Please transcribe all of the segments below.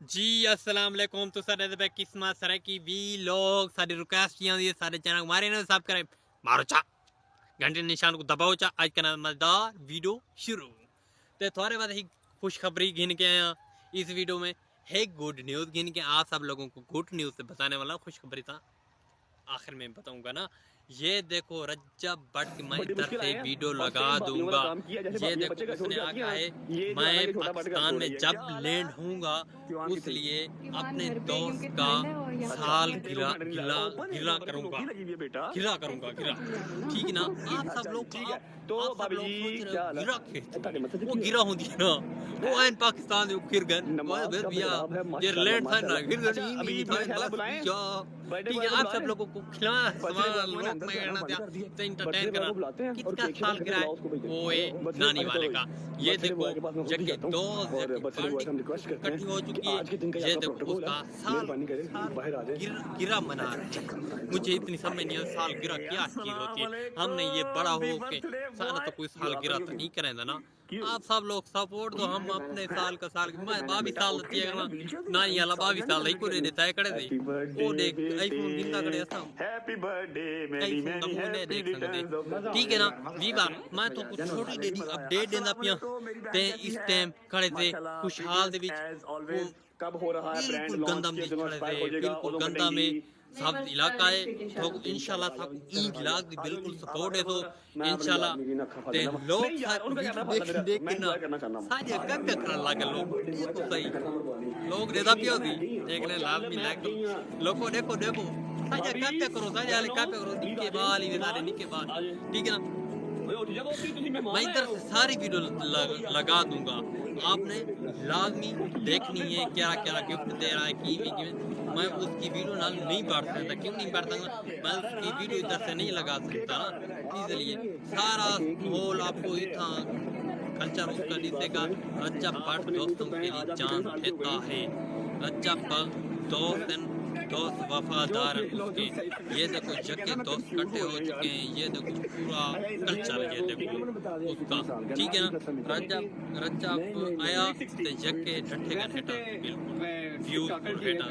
जी अस्सलाम वालेकुम। तो सारे पे किस्मत सारे की वी लोग सारी रिक्वेस्ट की है सारे चैनल हमारे ने सब्सक्राइब मारो चा घंटे निशान को दबाओ चा। आज का मजेदार वीडियो शुरू ते थोड़े बाद ही खुशखबरी गिन के आया इस वीडियो में है गुड न्यूज़ गिन के आप सब लोगों को गुड न्यूज़ से बताने वाला खुशखबरी था आखिर में बताऊंगा ना। ये देखो रज्जब भट्ट की मैं इधर से वीडियो लगा दूंगा। ये देखो उसने आखा है मैं पाकिस्तान में जब लैंड होऊंगा उसलिए अपने दोस्त का साल गिरा गिला गिरा करूंगा गिरा करूंगा गिरा। ठीक ना आप सब लोग तो आप सब लोग भाभी सोच रहे हो गिरा के वो गिरा होती है ना वो आइन पाकिस्तान में गिर गए भैया ये लैंड था ना गिर गए अभी ठीक है। आप सब लोगों को खिलाना सवाल रोक में करना तो एंटरटेन करना किसका साल गिरा है वो है नानी वाले का। ये देखो जगह दो इकट्ठी हो चुकी है। ये देखो उसका साल गिरा मना रहे हैं। मुझे इतनी समझ नहीं आता साल गिरा क्या चीज होती है। हमने ये बड़ा हो के सारा तो कोई साल गिरा तो नहीं करेंगे ना। आप सब लोग सपोर्ट दो हम अपने साल का साल मैं 22 साल ना नहीं आला 22 साल ही को देता है करे दे वो देख आईफोन गिनता करे ऐसा हैप्पी बर्थडे मेरी आईफोन का मुंह देख सकते ठीक है ना। वीवा मैं तो कुछ छोटी दे दी अपडेट देना पिया ते इस टाइम खड़े थे खुशहाल दे विच कब हो रहा है बिल्कुल गंदा में खड़े थे बिल्कुल गंदा में सब इलाका है तो इंशाल्लाह सब ईद इलाक दी बिल्कुल सपोर्ट है तो इंशाल्लाह ते लोग देख के ना सारे कब करने लगे लोग देखो सही लोग देदा पियो दी देखने लाभ में लाइक लोगों देखो देखो सारे कब करो सारे वाले कब करो निके बाल ही सारे निके बाल ठीक है ना। मैं इधर से सारी वीडियो लगा दूंगा आपने लाजमी देखनी है क्या क्या गिफ्ट दे रहा है की मैं उसकी वीडियो नहीं बांट सकता क्यों नहीं बांट सकता मैं उसकी वीडियो इधर से नहीं लगा सकता ना इसलिए सारा होल आपको इतना कल्चर उसका दिखेगा। रज्जब भट्ट दोस्तों के लिए जान देता है रज्जब दोस्त वफादार उसके। ये देखो जगह दोस्त इकट्ठे हो चुके हैं। ये देखो पूरा कल्चर ये देखो उसका ठीक है ना। रज्जब आया तो जगह डटे का हेटा बिल्कुल व्यूज फुल हेटा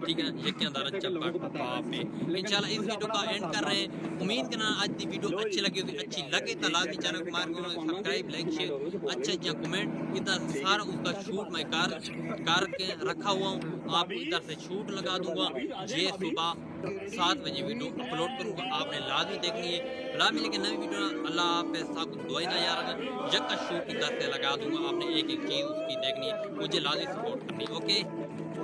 ठीक है ना। जगह अंदर रज्जब बाप है। इंशाल्लाह इस वीडियो का एंड कर रहे हैं। उम्मीद करना आज की वीडियो अच्छी लगी होगी अच्छी लगे तो लाजमी चैनल को मार को सब्सक्राइब लाइक शेयर अच्छा कमेंट इधर सारा उसका शूट मैं करके रखा हुआ हूँ आप इधर से शूट लगा दूंगा। ये सुबह 7 बजे वीडियो अपलोड करूंगा आपने लाजमी देखनी है। लाजमी लेकिन नई वीडियो अल्लाह आप साथ दुआई ना यार जग का शूट इधर से लगा दूंगा आपने एक एक चीज़ उसकी देखनी है मुझे लाजमी सपोर्ट करनी है। ओके।